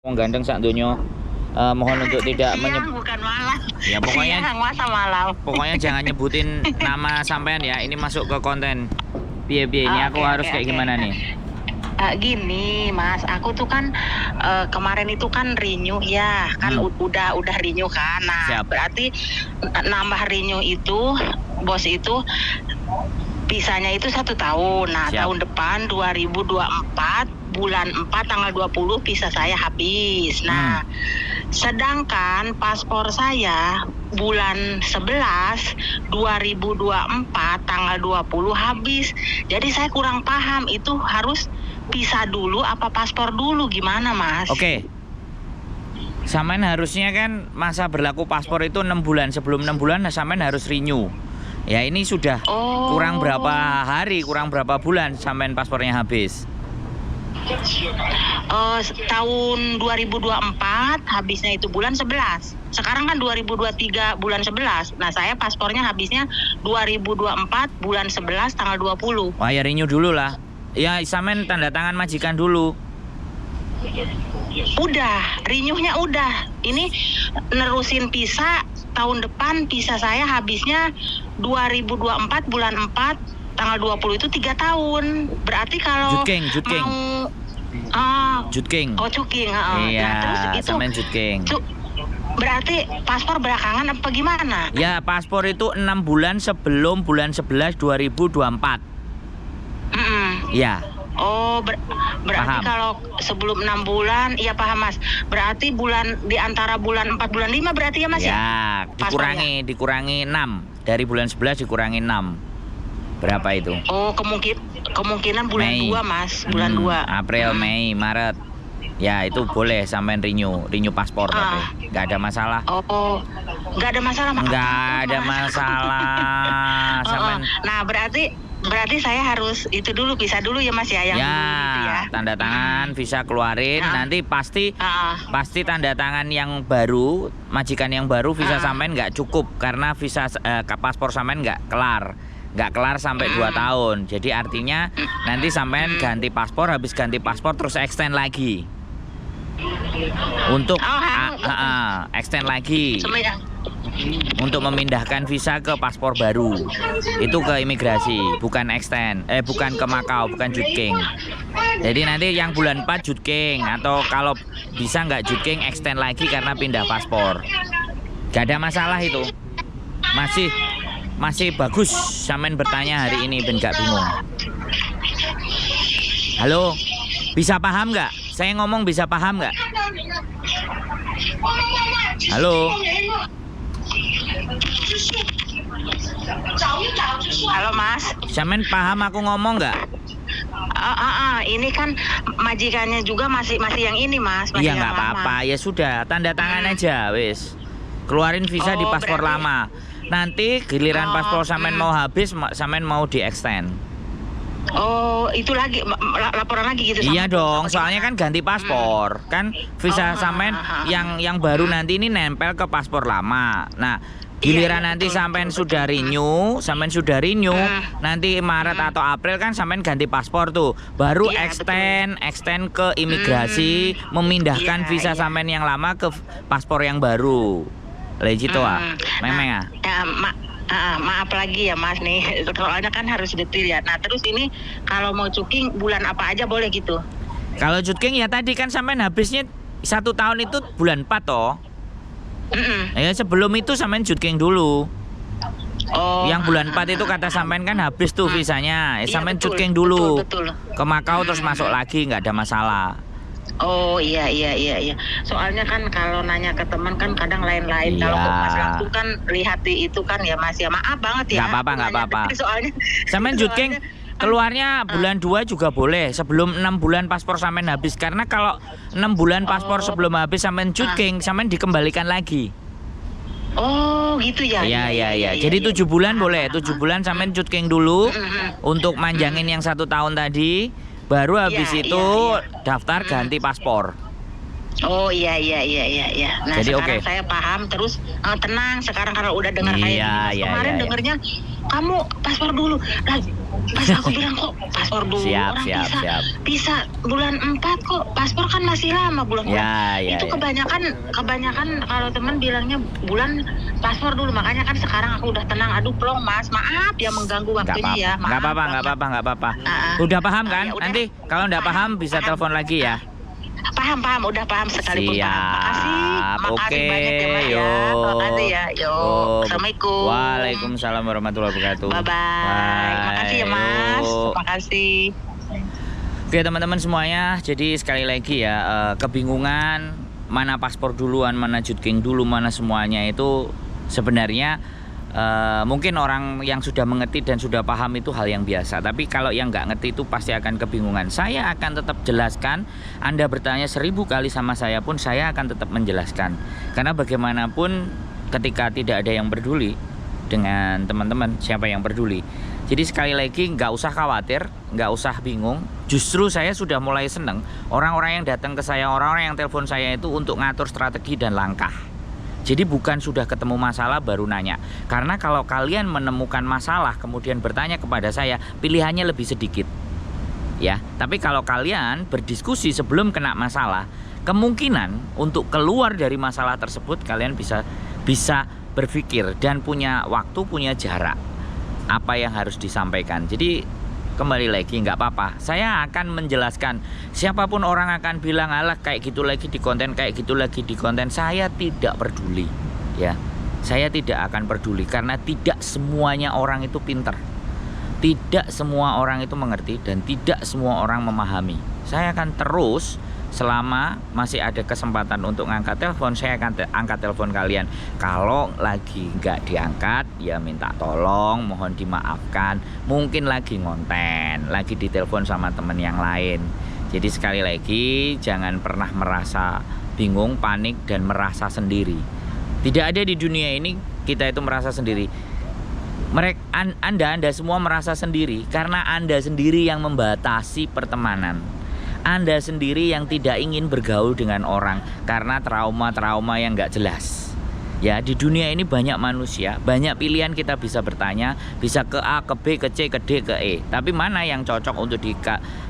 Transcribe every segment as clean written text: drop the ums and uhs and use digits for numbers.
Wong ganteng sak donya. Mohon untuk tidak bukan malam. Ya pokoknya masa malam. Pokoknya jangan nyebutin nama sampean ya. Ini masuk ke konten. Piye-piye ini aku harus kayak gimana nih? Gini Mas, aku tuh kan kemarin itu kan renew ya, kan udah renew kan. Nah, Siap. berarti nambah renew itu bos itu visanya itu 1 tahun. Nah, Siap. tahun depan 2024 bulan 4 tanggal 20 visa saya habis. Nah, sedangkan paspor saya bulan 11 2024 tanggal 20 habis. Jadi saya kurang paham itu harus visa dulu apa paspor dulu, gimana Mas? Oke. Sampean harusnya kan masa berlaku paspor itu 6 bulan. Sebelum 6 bulan sampean harus renew. Ya ini sudah kurang berapa hari, kurang berapa bulan sampean paspornya habis? Tahun 2024 habisnya itu bulan 11. Sekarang kan 2023 bulan 11. Nah, saya paspornya habisnya 2024 bulan 11 tanggal 20. Wah ya renew dulu lah. Ya sampean tanda tangan majikan dulu. Udah, renew-nya udah. Ini nerusin visa tahun depan, visa saya habisnya 2024 bulan 4 tanggal 20 itu 3 tahun. Berarti kalau Jutking. mau Jutking. Oh, Cuking. Iya, Nah, terus itu sampean Jutking. berarti paspor belakangan apa gimana? Ya, paspor itu 6 bulan sebelum bulan 11 2024. Ya. Oh, berarti Paham. kalau sebelum 6 bulan, iya paham Mas. Berarti bulan di antara bulan 4 bulan 5 berarti ya Mas ya? Ya, dikurangi 6. Dari bulan 11 dikurangi 6. Berapa itu? Oh, kemungkinan bulan Mei. 2 Mas, bulan 2. April, Mei, Maret. Ya, itu boleh sampean renew paspor tapi nggak ada masalah. Oh, nggak ada masalah Mas. Nggak ada masalah. Sampean Nah, berarti saya harus itu dulu, visa dulu ya Mas ya, yang ya, dulu itu ya. tanda tangan, visa keluarin, nanti pasti tanda tangan yang baru, majikan yang baru, visa sampean nggak cukup karena visa paspor sampean nggak kelar sampai 2 tahun. Jadi artinya nanti sampean ganti paspor, habis ganti paspor terus extend lagi. Untuk extend lagi. Untuk memindahkan visa ke paspor baru. Itu ke imigrasi, bukan extend. Bukan ke Makau, bukan Jutking. Jadi nanti yang bulan 4 Jutking, atau kalau bisa nggak Jutking, extend lagi karena pindah paspor. Gak ada masalah itu. Masih bagus sampean bertanya hari ini, ben gak bingung. Halo, bisa paham nggak? Saya ngomong bisa paham nggak? Halo. Halo Mas. Sampean paham aku ngomong nggak? Ini kan majikannya juga masih yang ini Mas. Iya nggak apa-apa, ya sudah tanda tangan aja wis. Keluarin visa di paspor lama. Nanti giliran paspor sampean mau habis, sampean mau di extend. Oh, itu lagi laporan lagi gitu. Iya dong, soalnya kan ganti paspor. Kan visa sampean yang baru nanti ini nempel ke paspor lama. Nah, giliran nanti sampean sudah renew, nanti Maret atau April kan sampean ganti paspor tuh. Baru extend ke imigrasi, memindahkan visa sampean yang lama ke paspor yang baru. Legito memang maaf lagi ya Mas nih, soalnya kan harus detail ya. Nah terus ini kalau mau Cuking bulan apa aja boleh gitu? Kalau Jutking ya tadi kan sampean habisnya 1 tahun itu bulan 4 toh. Ya sebelum itu sampean Jutking dulu. Yang bulan 4 itu kata sampean kan habis tuh visanya. Sampean Jutking dulu. Betul. Ke Makau terus masuk lagi, nggak ada masalah. Oh iya. Soalnya kan kalau nanya ke teman kan kadang lain-lain. Kalau ke Mas langsung kan lihat di itu kan ya Mas ya. Maaf banget ya. Nggak apa-apa. Soalnya sampean Jutking keluarnya bulan 2 juga boleh. Sebelum 6 bulan paspor sampean habis. Karena kalau 6 bulan paspor sebelum habis sampean Jutking, sampean dikembalikan lagi. Oh gitu ya. Iya. Jadi 7 bulan boleh. 7 bulan sampean Jutking dulu untuk manjangin yang 1 tahun tadi. Baru habis itu daftar ganti paspor. Oh iya. Nah Jadi, sekarang oke. saya paham, terus tenang sekarang kalau udah dengar kayak Iya, gini. Mas. iya, Kemarin iya, iya. dengernya kamu paspor dulu. Nah, pas aku bilang kok paspor dulu, Siap, orang siap, siap. bisa bulan 4 kok, paspor kan masih lama bulan-bulan. Ya, Itu ya. kebanyakan kalau teman bilangnya bulan paspor dulu, makanya kan sekarang aku udah tenang. Aduh plong Mas, maaf ya mengganggu Nggak waktunya ya. apa-apa, nggak Maaf apa-apa, banget. nggak apa-apa. Ah, Udah paham kan? ya udah. Nanti kalau nggak paham bisa telepon lagi ya. Paham, udah paham sekalipun paham. Siap, Makasih oke, banyak ya Mas ya. yuk. Makasih ya, yuk. Yuk. Assalamualaikum. Waalaikumsalam warahmatullahi wabarakatuh. Bye-bye. Makasih ya Mas. Yuk. Makasih. Oke teman-teman semuanya, jadi sekali lagi ya, kebingungan mana paspor duluan, mana jutking dulu, mana semuanya itu sebenarnya mungkin orang yang sudah mengerti dan sudah paham itu hal yang biasa. Tapi kalau yang nggak ngerti itu pasti akan kebingungan. Saya akan tetap jelaskan. Anda bertanya 1000 kali sama saya pun saya akan tetap menjelaskan. Karena bagaimanapun ketika tidak ada yang peduli dengan teman-teman, siapa yang peduli. Jadi sekali lagi nggak usah khawatir, nggak usah bingung. Justru saya sudah mulai seneng orang-orang yang datang ke saya, orang-orang yang telepon saya itu untuk ngatur strategi dan langkah. Jadi bukan sudah ketemu masalah baru nanya. Karena kalau kalian menemukan masalah kemudian bertanya kepada saya, pilihannya lebih sedikit. Ya, tapi kalau kalian berdiskusi sebelum kena masalah, kemungkinan untuk keluar dari masalah tersebut kalian bisa berpikir dan punya waktu, punya jarak apa yang harus disampaikan. Jadi kembali lagi nggak apa-apa, saya akan menjelaskan. Siapapun orang akan bilang alah kayak gitu lagi di konten, kayak gitu lagi di konten, saya tidak peduli ya. Saya tidak akan peduli karena tidak semuanya orang itu pintar, tidak semua orang itu mengerti, dan tidak semua orang memahami. Saya akan terus, selama masih ada kesempatan untuk ngangkat telepon, saya akan angkat telepon kalian. Kalau lagi nggak diangkat, ya minta tolong, mohon dimaafkan. Mungkin lagi ngonten, lagi ditelepon sama temen yang lain. Jadi sekali lagi, jangan pernah merasa bingung, panik, dan merasa sendiri. Tidak ada di dunia ini kita itu merasa sendiri. Anda semua merasa sendiri karena Anda sendiri yang membatasi pertemanan. Anda sendiri yang tidak ingin bergaul dengan orang karena trauma-trauma yang nggak jelas. Ya, di dunia ini banyak manusia, banyak pilihan, kita bisa bertanya, bisa ke A, ke B, ke C, ke D, ke E. Tapi mana yang cocok untuk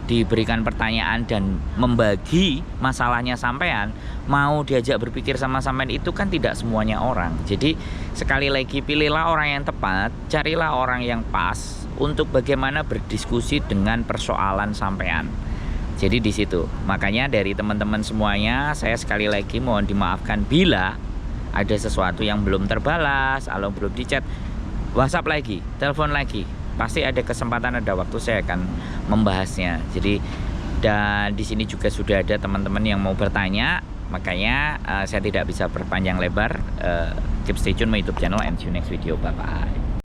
diberikan pertanyaan dan membagi masalahnya sampean, mau diajak berpikir sama sampean, itu kan tidak semuanya orang. Jadi sekali lagi, pilihlah orang yang tepat, carilah orang yang pas untuk bagaimana berdiskusi dengan persoalan sampean. Jadi di situ. Makanya dari teman-teman semuanya, saya sekali lagi mohon dimaafkan bila ada sesuatu yang belum terbalas, atau belum dicat, WhatsApp lagi, telepon lagi. Pasti ada kesempatan, ada waktu saya akan membahasnya. Jadi dan di sini juga sudah ada teman-teman yang mau bertanya. Makanya saya tidak bisa berpanjang lebar. Keep stay tune my YouTube channel and see you next video. Bye bye.